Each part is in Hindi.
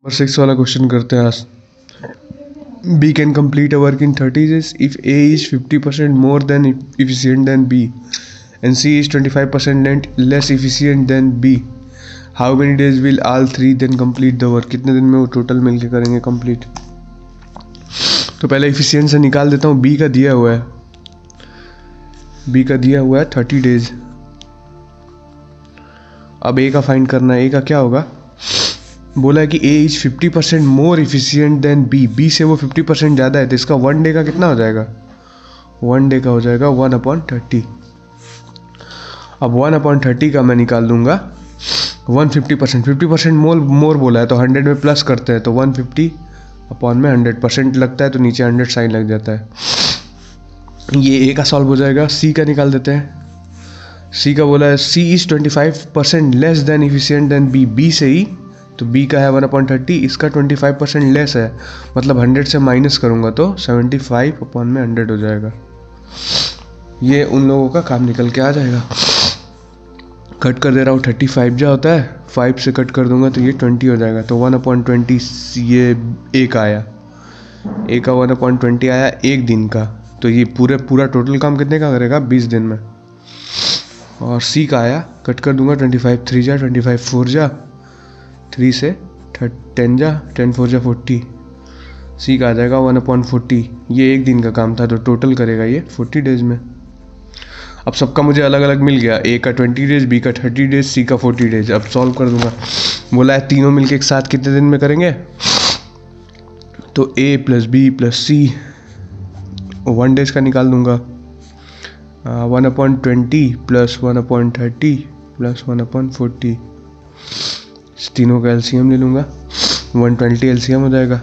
नंबर 6 वाला क्वेश्चन करते हैं आज। B can complete a work in 30 days if A is 50% more than efficient than B and C is 25% less efficient than B. How many days will all three then complete the work? कितने दिन में वो टोटल मिलके करेंगे कंप्लीट? तो पहले एफिशिएंट से निकाल देता हूँ। B का दिया हुआ है 30 डेज। अब A का फाइंड करना है। A का क्या होगा? बोला है कि A is 50% more efficient than B। B से वो 50% ज़्यादा है, तो इसका 1 डे का कितना हो जाएगा? 1 डे का हो जाएगा 1/30। अब 1/30 का मैं निकाल दूंगा 150%। 50% मोर बोला है तो 100 में प्लस करते हैं, तो 150 अपॉन में 100% लगता है, तो नीचे 100 साइन लग जाता है। ये A का सॉल्व हो जाएगा। C का निकाल देते हैं। C का बोला है C is 25% less than efficient than B। B से ही, तो B का है 1/30, इसका 25% लेस है, मतलब 100 से माइनस करूँगा तो 75 अपॉन में 100 हो जाएगा। ये उन लोगों का काम निकल के आ जाएगा। कट कर दे रहा हूँ। 35 जो होता है 5 से कट कर दूंगा तो ये 20 हो जाएगा। तो 1/20 ये A का आया। A का 1/20 आया एक दिन का। तो ये पूरा टोटल काम कितने का करेगा? 20 दिन में। और C का आया, कट कर दूंगा 25 3 जा 25 4 जा 3 से 10 जा 10 4 जा 40। C का आ जाएगा 1/40। ये एक दिन का काम था, तो टोटल करेगा ये 40 डेज में। अब सबका मुझे अलग अलग मिल गया। A का 20 डेज, B का 30 डेज, C का 40 डेज। अब सॉल्व कर दूंगा। बोला है तीनों मिलके एक साथ कितने दिन में करेंगे? तो A plus B plus C 1 days का निकाल दूंगा। 1/20 प्लस 1/30 प्लस 1/40। तीनों का एलसीएम ले लूँगा। 120 एलसीएम हो जाएगा।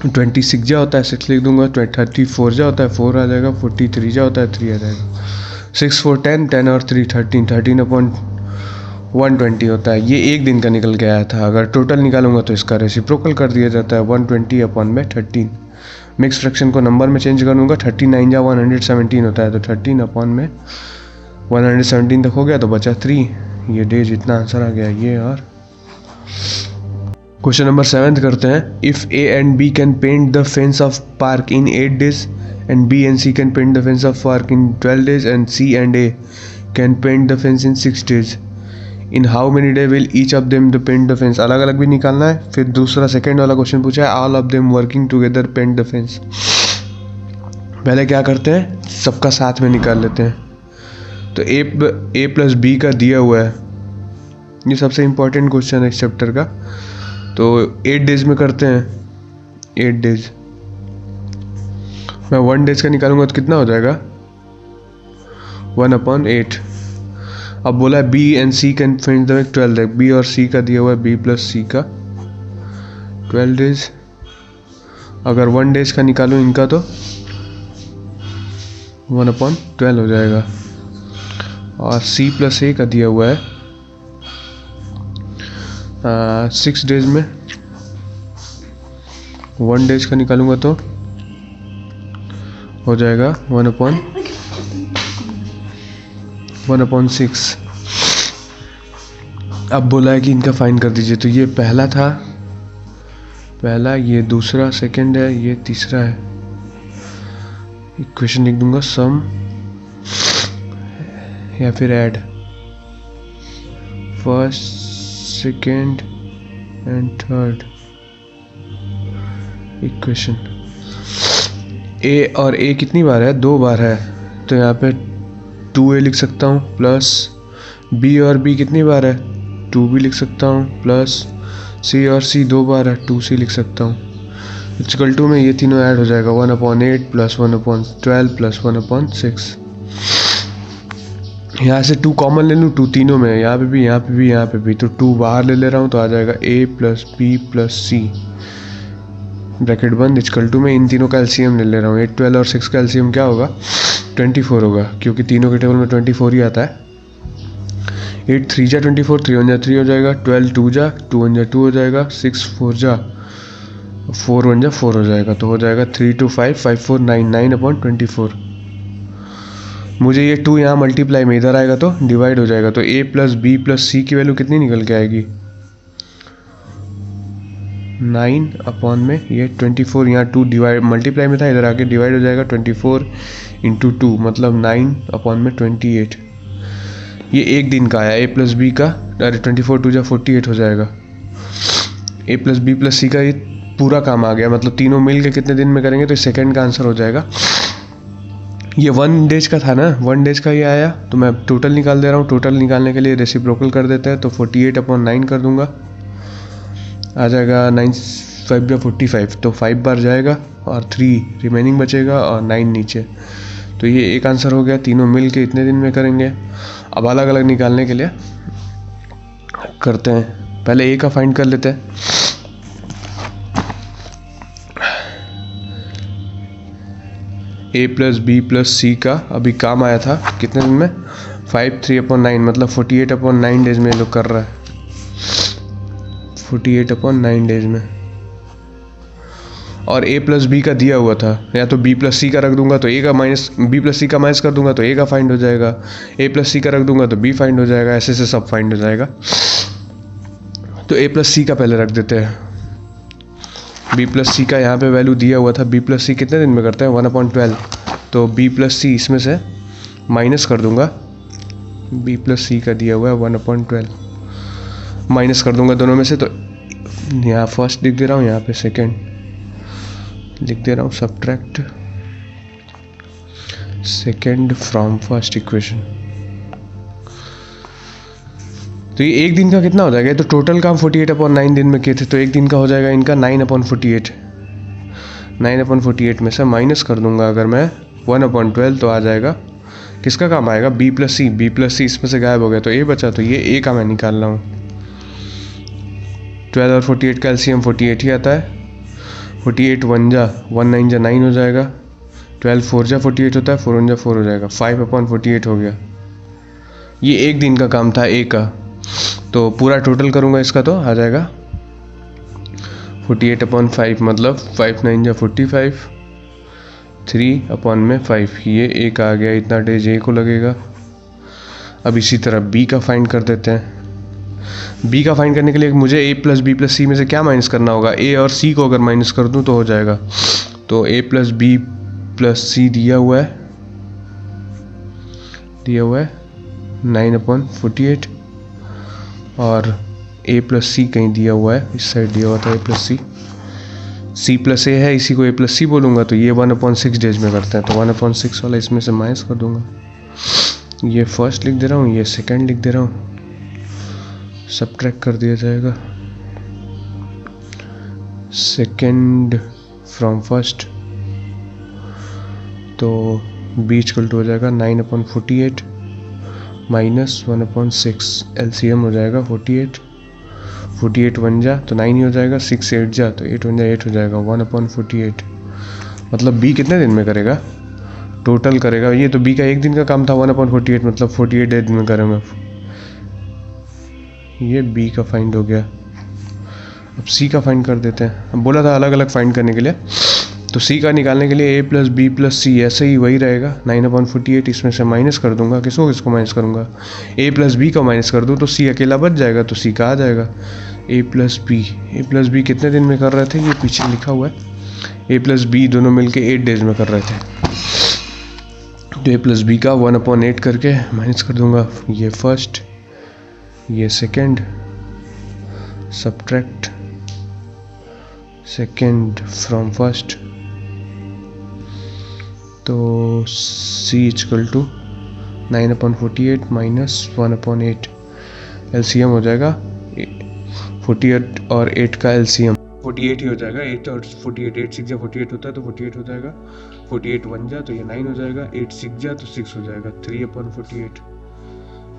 26 जा होता है 6 लिख दूंगा। 34 जा होता है 4 आ जाएगा। 43 जा होता है 3 आ जाएगा। 6 4 10 10 और 3 13 13/120 होता है। ये एक दिन का निकल के आया था। अगर टोटल निकालूंगा तो इसका रेसिप्रोकल कर दिया जाता है 120 अपॉन में 13। मिक्स फ्रैक्शन को नंबर में चेंज करूँगा। 39 जा 117 होता है, तो 13 अपॉन में 117 तक हो गया, तो बचा 3। ये डेज इतना आंसर आ गया ये। और क्वेश्चन नंबर 7 करते हैं। If A and B can paint the fence of park in 8 days and B and C can paint the fence of park in 12 days and C and A can paint the fence in 6 days, in how many day will each of them the paint the fence? अलग अलग भी निकालना है। फिर दूसरा सेकंड वाला क्वेश्चन पूछा है all of them working together paint the fence. पहले क्या करते हैं, सबका साथ में निकाल लेते हैं। तो A प्लस B का दिया हुआ है। ये सबसे इम्पोर्टेंट क्वेश्चन है इस चैप्टर का। तो 8 डेज में करते हैं। 8 डेज मैं 1 डेज का निकालूंगा तो कितना हो जाएगा? 1/8। अब बोला है B and C can paint the 12 days. B और C का दिया हुआ है B प्लस C का 12 डेज। अगर 1 डेज का निकालूं इनका तो 1/12 हो जाएगा। और C प्लस A का दिया हुआ है 6 डेज में। 1 डेज का निकालूंगा तो हो जाएगा 1/6। अब बोला है कि इनका फाइंड कर दीजिए। तो ये पहला था, ये दूसरा सेकंड है, ये तीसरा है। इक्वेशन लिख दूंगा सम या फिर add first second and third equation. A और A कितनी बार है? 2 बार है, तो यहाँ पे 2A लिख सकता हूँ। प्लस B और B कितनी बार है? 2B लिख सकता हूँ। प्लस C और C 2 बार है, 2C लिख सकता हूँ। इक्वल टू में ये तीनों ऐड हो जाएगा 1/8 प्लस 1/12 प्लस 1/6। यहाँ से 2 कॉमन ले लूँ, 2 तीनों में, यहाँ पे भी, यहाँ पे भी, यहाँ पे भी, तो 2 बाहर ले रहा हूँ, तो आ जाएगा A plus B plus C bracket बंद इक्वल टू में इन तीनों का एलसीएम ले रहा हूँ। 8 12 और 6 का एलसीएम क्या होगा? 24 होगा, क्योंकि तीनों के टेबल में 24 ही आता है। 8 3 जा 24, 3 1 जा 3 हो जाएगा। 12 2 जा 2 1 जा 2 हो जाएगा। 6 4 जा 4 1 जा 4 हो जाएगा, तो हो जाएगा 3 2 5 5 4 9 9/24। मुझे ये 2 यहाँ मल्टीप्लाई में इधर आएगा तो डिवाइड हो जाएगा। तो A plus B plus C की वैल्यू कितनी निकल के आएगी? 9 अपॉन में ये 24, यहाँ 2 डिवाइड मल्टीप्लाई में था, इधर आके डिवाइड हो जाएगा 24 इंटू 2 मतलब 9 अपॉन में 28। ये एक दिन का आया a प्लस बी का, अरे 24 2 जा 48 हो जाएगा। a प्लस बी प्लस सी का ये पूरा काम आ गया, मतलब तीनों मिल के कितने दिन में करेंगे तो सेकंड का आंसर हो जाएगा। ये 1 डेज का था ना, 1 डेज का ये आया, तो मैं टोटल निकाल दे रहा हूँ। टोटल निकालने के लिए रेसिप्रोकल कर देते हैं, तो 48 अपॉन 9 कर दूंगा, आ जाएगा 9 5 या 45, तो 5 बार जाएगा और 3 रिमेनिंग बचेगा और 9 नीचे। तो ये एक आंसर हो गया, तीनों मिल के इतने दिन में करेंगे। अब अलग अलग निकालने के लिए करते हैं, पहले a का फाइंड कर लेते हैं। a प्लस बी प्लस सी का अभी काम आया था कितने दिन में, 5 3 अपॉन 9 मतलब 48 अपॉन 9 डेज में ये लोग कर रहा है, 48 अपॉन 9 डेज में। और a प्लस बी का दिया हुआ था, या तो b प्लस सी का रख दूंगा तो a का माइनस, b प्लस सी का माइनस कर दूंगा तो a का फाइंड हो जाएगा, a प्लस सी का रख दूंगा तो b फाइंड हो जाएगा, ऐसे से सब फाइंड हो जाएगा। तो a प्लस सी का पहले रख देते हैं। b प्लस सी का यहाँ पे वैल्यू दिया हुआ था, b प्लस सी कितने दिन में करते हैं 1/12, तो b प्लस सी इसमें से माइनस कर दूंगा, b प्लस सी का दिया हुआ है 1/12 माइनस कर दूंगा दोनों में से, तो यहाँ फर्स्ट लिख दे रहा हूँ, यहाँ पे सेकेंड लिख दे रहा हूँ, subtract second from first equation. तो ये एक दिन का कितना हो जाएगा, ये तो टोटल काम 48 अपॉन 9 दिन में किए थे, तो एक दिन का हो जाएगा इनका 9/48। 9/48 में से माइनस कर दूंगा अगर मैं 1/12, तो आ जाएगा किसका काम आएगा, b प्लस सी। b प्लस सी इसमें से गायब हो गया तो a बचा, तो ये a का मैं निकाल रहा हूँ। 12 और 48 का एलसीएम 48 ही आता है, 48 1 जा 1 9 जा 9 हो जाएगा, 12 4 जा 48 होता है, 4 1 जा 4 हो जाएगा, 5/48 हो गया। ये एक दिन का काम था a का, तो पूरा टोटल करूँगा इसका तो आ जाएगा 48/5 मतलब 5 9 जा 45, 3 अपॉन में 5, ये एक आ गया, इतना डेज a को लगेगा। अब इसी तरह b का फाइंड कर देते हैं। b का फाइंड करने के लिए मुझे a प्लस बी प्लस सी में से क्या माइनस करना होगा, a और c को अगर माइनस कर दूं तो हो जाएगा। तो a प्लस बी प्लस सी दिया हुआ है 9/48, और a प्लस सी कहीं दिया हुआ है, इस साइड दिया हुआ था a plus C, c plus a है, इसी को a प्लस सी बोलूँगा, तो ये 1/6 डेज में करते हैं, तो 1/6 वाला इसमें से माइनस कर दूंगा। ये फर्स्ट लिख दे रहा हूँ, ये सेकंड लिख दे रहा हूँ, सब्ट्रैक्ट कर दिया जाएगा, सेकंड फ्रॉम फर्स्ट, तो b इक्वल टू हो जाएगा 9/48 माइनस 1/6, एलसीएम हो जाएगा 48 1 जा तो 9 ही हो जाएगा, 6 8 जा तो 8 1 जा 8 हो जाएगा, 1/48 मतलब b कितने दिन में करेगा, टोटल करेगा। ये तो b का एक दिन का काम था, 1/48 मतलब 48 दिन में करूँगा। ये b का फाइंड हो गया। अब c का फाइंड कर देते हैं। अब बोला था अलग अलग फाइंड करने के लिए, तो c का निकालने के लिए a प्लस बी प्लस सी ऐसे ही वही रहेगा, 9/48 इसमें से माइनस कर दूंगा, किसको माइनस करूंगा, a प्लस बी का माइनस कर दूँ तो c अकेला बच जाएगा, तो c का आ जाएगा a प्लस बी कितने दिन में कर रहे थे, ये पीछे लिखा हुआ है, a प्लस बी दोनों मिलके 8 डेज में कर रहे थे, तो a प्लस बी का 1/8 करके माइनस कर दूंगा, ये फर्स्ट ये second, subtract second from first, तो c equal to 9/48 minus 1/8, LCM हो जाएगा 48 और 8 का एलसीएम 48 ही हो जाएगा, 8 और 48 8 6 जा 48 होता है, तो 48 हो जाएगा, 48 1 जा तो ये 9 हो जाएगा, 8 6 जा तो 6 हो जाएगा, 3/48।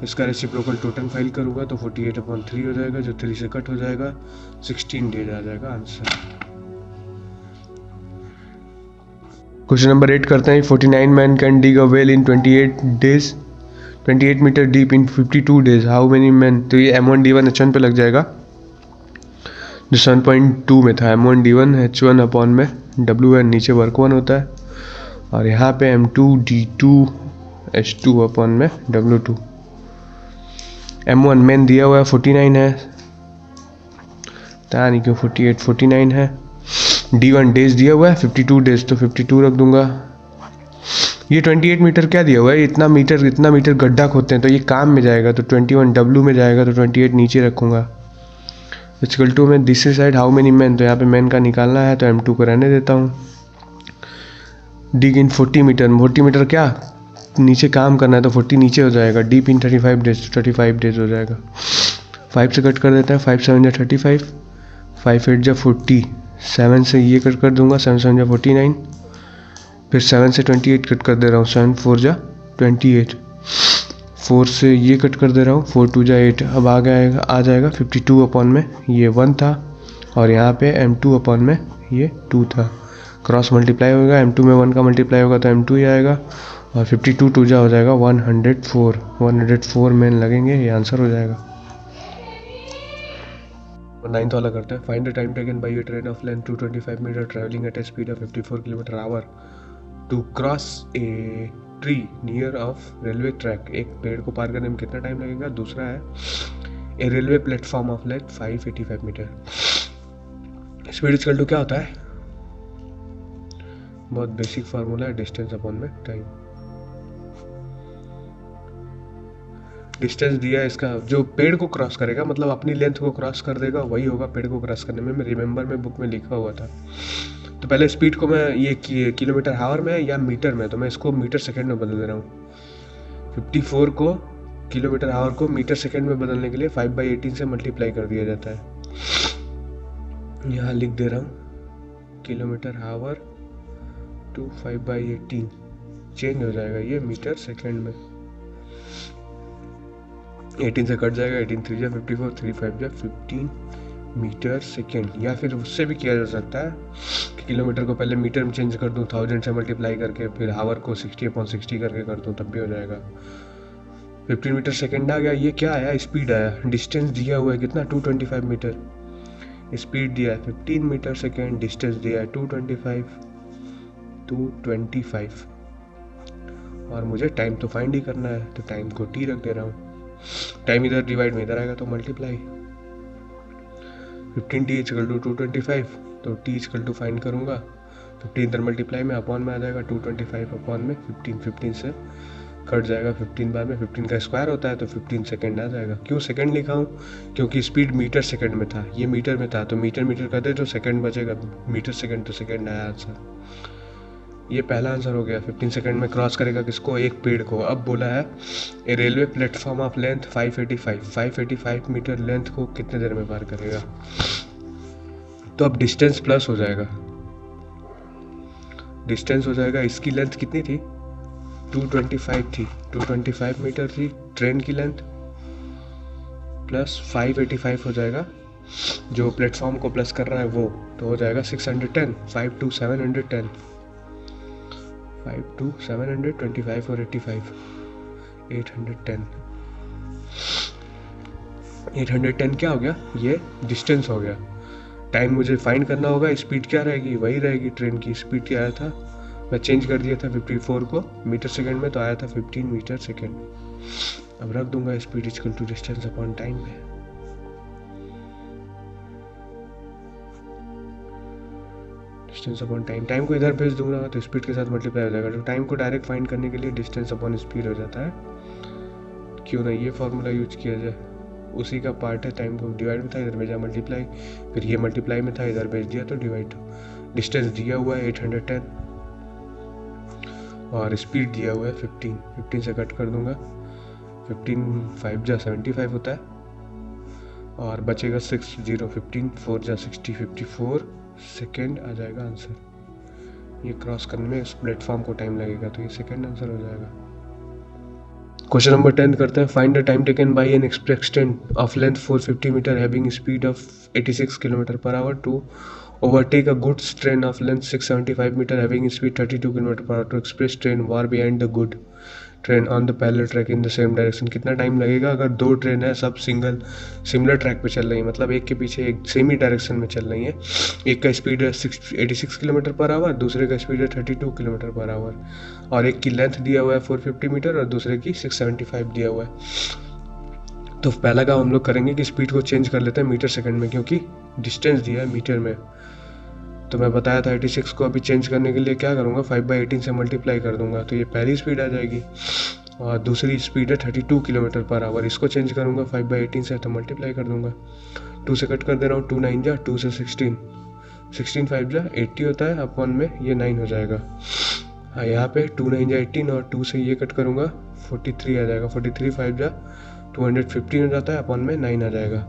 इसका रेसिप्रोकल टोटल फाइल करूँगा तो 48/3 हो जाएगा, जो 3 से कट हो जाएगा, 16 डेज आ जाएगा आंसर। क्वेश्चन नंबर 8 करते हैं। 49 man can dig a well in 28 metre deep in 52 days, how many man. तो ये M1D1 H1 पे लग जाएगा, जो 7.2 में था, M1D1 H1 अपॉन में W है, नीचे वर्क 1 होता है, और यहाँ पे M2D2 H2 अपॉन में W2। M1 मैन दिया हुआ है 49 है, पता नहीं क्यों 48 49 है। D1 डेज दिया हुआ है 52 डेज, तो 52 रख दूंगा। ये 28 मीटर क्या दिया हुआ है, इतना मीटर गड्ढा खोदते हैं, तो ये काम में जाएगा, तो 21 W में जाएगा, तो 28 नीचे रखूँगा। इक्वल टू में this side how many man, तो यहाँ पे मैन का निकालना है, तो M2 को रहने देता हूँ। डिग इन 40 मीटर क्या नीचे काम करना है, तो 40 नीचे हो जाएगा। डीप इन 35 डेज, तो 35 डेज हो जाएगा। 5 से कट कर देते हैं, 5 7 जा 35, 5 8 जा 40, 7 से ये कट कर दूंगा, 7 7 जा 49, फिर 7 से 28 कट कर दे रहा हूँ, 7 4 जा 28, 4 से ये कट कर दे रहा हूँ, 4 2 जा 8। अब आ जाएगा 52 अपॉन में ये 1 था, और यहाँ पे M2 अपॉन में ये 2 था। क्रॉस मल्टीप्लाई होगा, M2 में 1 का मल्टीप्लाई होगा तो M2 ही आएगा, और 52 2 जा हो जाएगा 104 मैन लगेंगे, ये आंसर हो जाएगा। 9th वाला करते हैं। Find the time taken by a train of length 225 metre travelling at a speed of 54 kilometre hour to cross a tree near of railway track. एक पेड़ को पार करने में कितना टाइम लगेगा। दूसरा है a railway platform of length 585 metre. Speed equal to क्या होता है, बहुत बेसिक फार्मूला है, डिस्टेंस अपॉन में टाइम। डिस्टेंस दिया है इसका, जो पेड़ को क्रॉस करेगा मतलब अपनी लेंथ को क्रॉस कर देगा, वही होगा पेड़ को क्रॉस करने में। मैं रिमेंबर में बुक में लिखा हुआ था। तो पहले स्पीड को मैं ये किलोमीटर आवर में या मीटर में, तो मैं इसको मीटर सेकंड में बदल दे रहा हूँ। 54 को किलोमीटर आवर को मीटर सेकंड में बदलने के लिए 5/18 से मल्टीप्लाई कर दिया जाता है। यहाँ लिख दे रहा हूँ किलोमीटर आवर टू 5/18, चेंज हो जाएगा ये मीटर सेकंड में। 18 से कट जाएगा, 18 3 जा 54, 3 5 जा 15 मीटर सेकेंड। या फिर उससे भी किया जा सकता है कि किलोमीटर को पहले मीटर में चेंज कर दूँ 1000 से मल्टीप्लाई करके, फिर आवर को 60/60 करके कर दूँ, तब भी हो जाएगा। 15 मीटर सेकेंड आ गया। ये क्या आया, स्पीड आया। डिस्टेंस दिया हुआ है कितना 225 मीटर, स्पीड दिया है 15 मीटर सेकेंड, डिस्टेंस दिया है 225, और मुझे टाइम तो फाइंड ही करना है, तो टाइम को t रख दे रहा हूँ। टाइम इधर डिवाइड में इधर आएगा तो मल्टीप्लाई। 15t इक्वल टू 225, तो t इक्वल टू फाइंड करूँगा, 15 इधर मल्टीप्लाई में अपॉन में आ जाएगा, 225 अपॉन में 15 से कट जाएगा 15 बार में, 15 का स्क्वायर होता है तो 15 सेकेंड आ जाएगा। क्यों सेकेंड लिखा हूँ, क्योंकि स्पीड मीटर सेकेंड में था, ये मीटर में था, तो मीटर कर दे तो सेकेंड बचेगा, मीटर सेकेंड, तो सेकेंड आया आंसर। ये पहला आंसर हो गया। 15 सेकंड में क्रॉस करेगा किसको, एक पेड़ को। अब बोला है a railway platform of length 585 metre length को कितने देर में पार करेगा। तो अब डिस्टेंस प्लस हो जाएगा, डिस्टेंस हो जाएगा। इसकी लेंथ कितनी थी 225 थी, 225 मीटर थी ट्रेन की लेंथ, प्लस 585 हो जाएगा, जो प्लेटफॉर्म को प्लस कर रहा है वो, तो हो जाएगा 610। 5 to 710, 5 to 725 और 85, 810 क्या हो गया, ये डिस्टेंस हो गया। टाइम मुझे फाइंड करना होगा, स्पीड क्या रहेगी, वही रहेगी ट्रेन की स्पीड। क्या आया था, मैं चेंज कर दिया था 54 को मीटर सेकंड में, तो आया था 15 मीटर सेकंड। अब रख दूंगा speed equal to distance upon time में। डिस्टेंस अपॉन टाइम को इधर भेज दूंगा तो स्पीड के साथ मल्टीप्लाई हो जाएगा। तो टाइम को डायरेक्ट फाइंड करने के लिए डिस्टेंस अपॉन स्पीड हो जाता है। क्यों ना ये फॉर्मूला यूज किया जाए, उसी का पार्ट है। टाइम को डिवाइड में था, इधर भेजा मल्टीप्लाई, फिर ये मल्टीप्लाई में था, इधर भेज दिया तो डिवाइड। डिस्टेंस दिया हुआ है 810 और स्पीड दिया हुआ है 15 से कट कर दूंगा। 15 5 जा 75 होता है और बचेगा 6 0, 15 4 जा 60, 54 सेकेंड आ जाएगा आंसर। ये क्रॉस करने में इस प्लेटफॉर्म को टाइम लगेगा, तो ये सेकेंड आंसर हो जाएगा। क्वेश्चन नंबर 10 करते हैं। Find the time taken by an express train of length 450 metre having speed of 86 kilometre per hour टू overtake a goods train of length 675 meter having speed 32 km per hour to express train war behind the good train on the parallel track in the same direction. कितना टाइम लगेगा अगर दो ट्रेन है, सब सिमिलर ट्रैक पे चल रही है, मतलब एक के पीछे एक सेम ही डायरेक्शन में चल रही है। एक का स्पीड है 86 किलोमीटर पर आवर, दूसरे का स्पीड है 32 किलोमीटर पर आवर, और एक की लेंथ दिया हुआ है 450 मीटर और दूसरे की 675 दिया हुआ है। तो पहला काम हम लोग करेंगे कि स्पीड को चेंज कर लेते हैं मीटर सेकंड में, क्योंकि डिस्टेंस दिया है मीटर में, तो मैं बताया था 86 को अभी चेंज करने के लिए क्या करूँगा, 5/18 से मल्टीप्लाई कर दूंगा, तो ये पहली स्पीड आ जाएगी। और दूसरी स्पीड है 32 किलोमीटर पर आवर, इसको चेंज करूँगा 5/18 से, तो मल्टीप्लाई कर दूंगा। 2 से कट कर दे रहा हूँ, 2 9 जा 2 से 16, 16 5 जा 80 होता है, अपॉन में ये 9 हो जाएगा। हाँ यहाँ पे 2 9 जा 18 और 2 से ये कट करूँगा 43 आ जाएगा, 43 5 जा 215 हो जाता है, अपॉन में 9 आ जाएगा।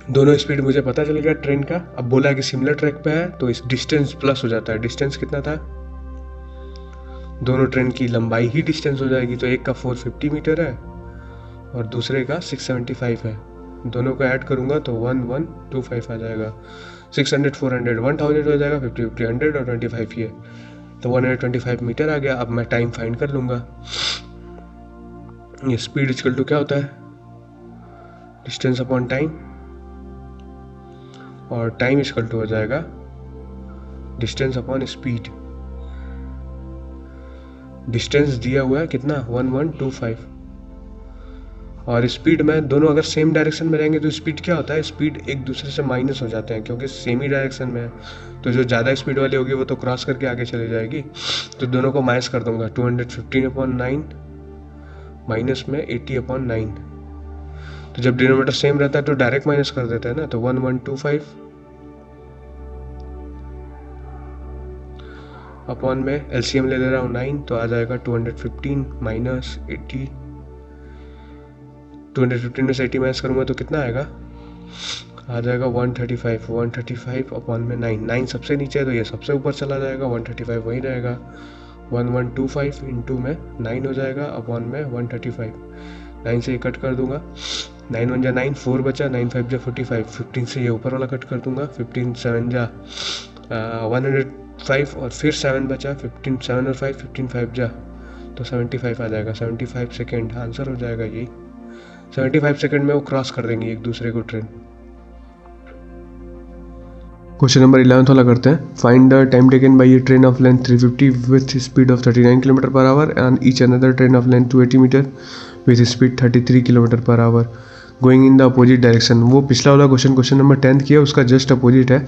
दोनों स्पीड मुझे पता चल गया ट्रेन का। अब बोला कि सिमिलर ट्रैक पे है तो इस डिस्टेंस प्लस हो जाता है। डिस्टेंस कितना था, दोनों ट्रेन की लंबाई ही डिस्टेंस हो जाएगी, तो एक का 450 मीटर है और दूसरे का 675 है, दोनों को ऐड करूंगा तो 1125 आ जाएगा। 600 400 1000 हो जाएगा, 50 50 100 और 25 ये, तो 125 मीटर आ गया। अब मैं टाइम फाइंड कर लूंगा। ये स्पीड इक्वल टू क्या होता है, डिस्टेंस अपॉन टाइम, और टाइम इक्वल टू हो जाएगा डिस्टेंस अपॉन स्पीड। डिस्टेंस दिया हुआ है कितना 1125, और स्पीड में दोनों अगर सेम डायरेक्शन में रहेंगे तो स्पीड क्या होता है, स्पीड एक दूसरे से माइनस हो जाते हैं क्योंकि सेम ही डायरेक्शन में है। तो जो ज़्यादा स्पीड वाली होगी वो तो क्रॉस करके आगे चली जाएगी, तो दोनों को माइनस कर दूंगा। 215/9 माइनस में 80/9, तो जब डिनोमिनेटर सेम रहता है तो डायरेक्ट माइनस कर देते हैं ना, तो 1125 अपॉन में एलसीएम ले ले रहा हूँ 9, तो आ जाएगा 215 माइनस 80, 215 में से 80 माइनस करूँगा तो कितना आएगा, आ जाएगा 135 अपॉन में 9 सबसे नीचे है तो ये सबसे ऊपर चला जाएगा, 135 वही रहेगा। 1125 इंटू में 9 हो जाएगा अपॉन में 135, 9 से ये कट कर दूंगा, 9 1 जा 9, 4 बचा, 9 5 जा 45, 15 से ये ऊपर वाला कट कर दूंगा, 15 7 जा 105 और फिर 7 बचा, 15 7 और 5 15 5 जा तो 75 आ जाएगा। 75 सेकेंड आंसर हो जाएगा यही। 75 सेकेंड में वो क्रॉस कर देंगे एक दूसरे को ट्रेन। क्वेश्चन नंबर 11 वाला करते हैं। Find the time taken by a train of length 350 with speed of 39 kilometre per hour and each another train of length 280 metre with speed 33 kilometre per hour going in the opposite direction. वो पिछला वाला क्वेश्चन नंबर 10 किया, उसका जस्ट अपोजिट है।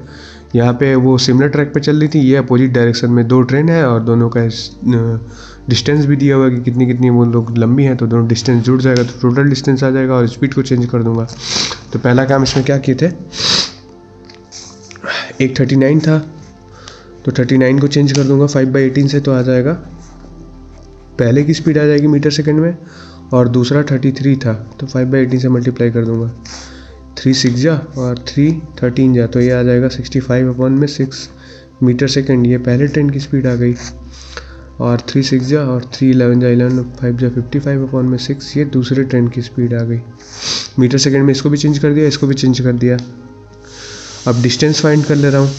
यहाँ पे वो सिमिलर ट्रैक पे चल रही थी, ये अपोजिट डायरेक्शन में दो ट्रेन है और दोनों का डिस्टेंस भी दिया हुआ है कि कितनी कितनी वो लोग लंबी हैं, तो दोनों डिस्टेंस जुड़ जाएगा तो टोटल डिस्टेंस आ जाएगा और स्पीड को चेंज कर दूंगा। तो पहला काम इसमें क्या किए थे, एक 39 था तो 39 को चेंज कर दूंगा 5/18 से, तो आ जाएगा पहले की स्पीड आ जाएगी मीटर सेकंड में, और दूसरा 33 था तो 5/18 से मल्टीप्लाई कर दूंगा। 3 6 जा और 3 13 जा तो ये आ जाएगा 65/6 मीटर सेकंड। ये पहले ट्रेन की स्पीड आ गई। और 3 6 जा और 3 11 जा 11 5 जा 55/6 ये दूसरे ट्रेन की स्पीड आ गई मीटर सेकंड में। इसको भी चेंज कर दिया, इसको भी चेंज कर दिया। अब डिस्टेंस फाइंड कर ले रहा हूँ।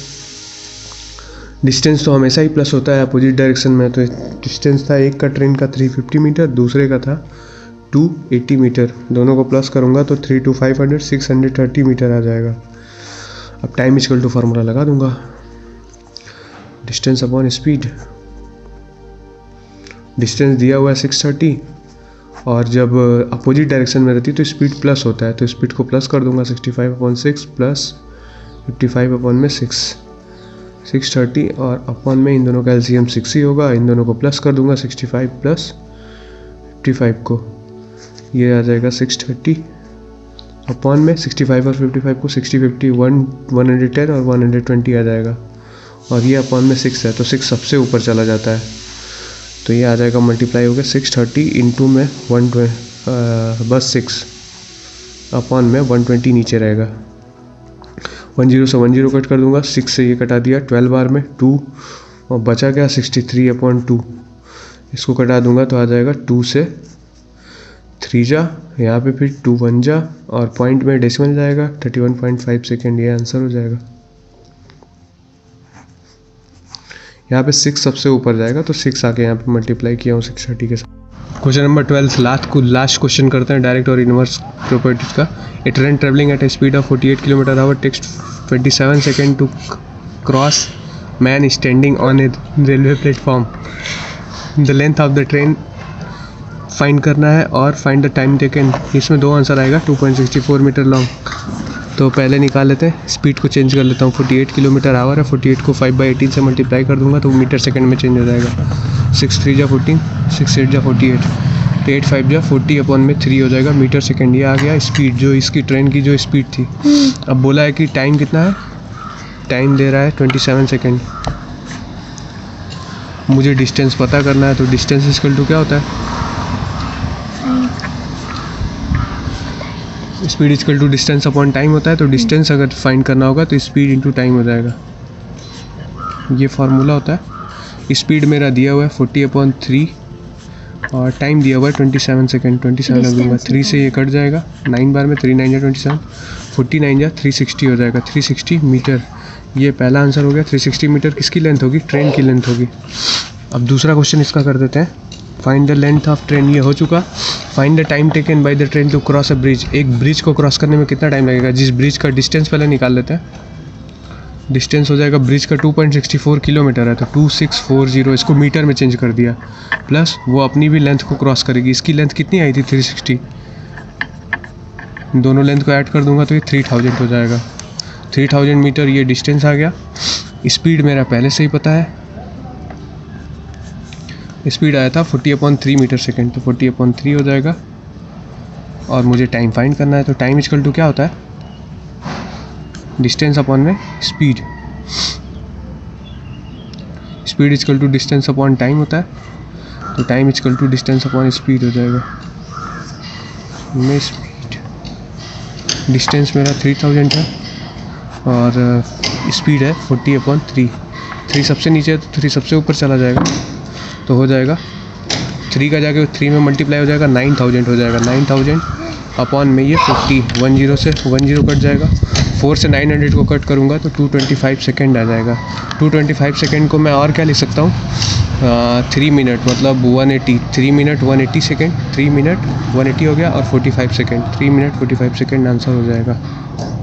डिस्टेंस तो हमेशा ही प्लस होता है अपोजिट डायरेक्शन में, तो डिस्टेंस था एक का ट्रेन का 350 मीटर, दूसरे का था 280 मीटर। दोनों को प्लस करूँगा तो 3 2 500 630 मीटर आ जाएगा। अब टाइम इक्वल टू फार्मूला लगा दूंगा, डिस्टेंस अपॉन स्पीड। डिस्टेंस दिया हुआ है 630 और जब अपोजिट डायरेक्शन में रहती है तो स्पीड प्लस होता है, तो स्पीड को प्लस कर दूंगा 65/6 प्लस 55/6 630 और अपॉन में इन दोनों का एलसीएम 6 ही होगा। इन दोनों को प्लस कर दूंगा 65 प्लस 55 को, ये आ जाएगा 630 अपॉन में 65 और 55 को 60 50 110 और 120 आ जाएगा। और ये अपॉन में 6 है तो 6 सबसे ऊपर चला जाता है, तो ये आ जाएगा मल्टीप्लाई हो गया 630 इंटू में 120 बस 6 अपॉन में 120 नीचे रहेगा। 10 से 10 कट कर दूंगा, 6 से ये कटा दिया 12 बार में 2 और बचा क्या 63/2। इसको कटा दूंगा तो आ जाएगा 2 से 3 जा, यहाँ पे फिर 2 1 जा और पॉइंट में डेसिमल जाएगा 31.5 सेकेंड, ये आंसर हो जाएगा। यहाँ पे 6 सबसे ऊपर जाएगा तो 6 आके यहाँ पे मल्टीप्लाई किया हूँ 630 के साथ। क्वेश्चन नंबर 12 लास्ट क्वेश्चन करते हैं डायरेक्ट और इनवर्स प्रॉपर्टीज का। A train travelling at a speed of 48 kilometre hour takes 27 second to cross man standing on a railway platform. The length of the train find करना है और फाइंड द टाइम टेकन। इसमें दो आंसर आएगा, 2.64 मीटर लॉन्ग तो पहले निकाल लेते हैं, स्पीड को चेंज कर लेता हूँ। 48 किलोमीटर आवर है, 48 को 5/18 से मल्टीप्लाई कर दूंगा तो मीटर सेकंड में चेंज हो जाएगा। 6 3 जा 14, 6 8 जा 48, 8 5 जा 40/3 हो जाएगा मीटर सेकंड। ये आ गया स्पीड, जो इसकी ट्रेन की जो स्पीड थी। अब बोला है कि टाइम कितना है, टाइम दे रहा है 27 सेकेंड। मुझे डिस्टेंस पता करना है, तो डिस्टेंस इक्वल टू क्या होता है, speed equal to distance upon time होता है। तो डिस्टेंस अगर फाइंड करना होगा तो स्पीड इंटू टाइम हो जाएगा, ये फार्मूला होता है। स्पीड मेरा दिया हुआ है 40/3 और टाइम दिया हुआ है 27 सेकेंड। 27 लगूंगा, 3 से ये कट जाएगा, 9 बार में 3 9 जा 27, 49 जा 360 हो जाएगा, 360 मीटर। ये पहला आंसर हो गया। 360 मीटर किसकी लेंथ होगी, ट्रेन की लेंथ होगी। अब दूसरा क्वेश्चन इसका कर देते हैं। Find the length of train, ये हो चुका। Find the time taken by the train to cross a bridge, एक ब्रिज को क्रॉस करने में कितना टाइम लगेगा, जिस ब्रिज का डिस्टेंस पहले निकाल लेते हैं। डिस्टेंस हो जाएगा ब्रिज का 2.64 किलोमीटर है, तो 2640 इसको मीटर में चेंज कर दिया, प्लस वो अपनी भी लेंथ को क्रॉस करेगी। इसकी लेंथ कितनी आई थी, 360, दोनों लेंथ को ऐड कर दूंगा तो ये 3000 हो जाएगा। 3000 मीटर ये डिस्टेंस आ गया। स्पीड मेरा पहले से ही पता है, स्पीड आया था 40/3 मीटर सेकेंड, तो 40/3 हो जाएगा। और मुझे टाइम फाइंड करना है, तो टाइम इक्वल टू क्या होता है, डिस्टेंस अपॉन में speed. Speed equal to distance upon time होता है, तो time equal to distance upon speed हो जाएगा। में स्पीड, डिस्टेंस मेरा 3000 है और स्पीड है 40/3। 3 सबसे नीचे है तो 3 सबसे ऊपर चला जाएगा, तो हो जाएगा 3 का जाके 3 में मल्टीप्लाई हो जाएगा, 9000 हो जाएगा। 9000 अपॉन में ये 50, 10 से 10 कट जाएगा। 4 से 900 को कट करूँगा तो 225 सेकेंड आ जाएगा। 225 सेकेंड को मैं और क्या लिख सकता हूँ, 3 मिनट मतलब 180, 3 मिनट 180 सेकेंड, 3 मिनट 180 हो गया और 45 सेकेंड, 3 मिनट 45 सेकेंड आंसर हो जाएगा।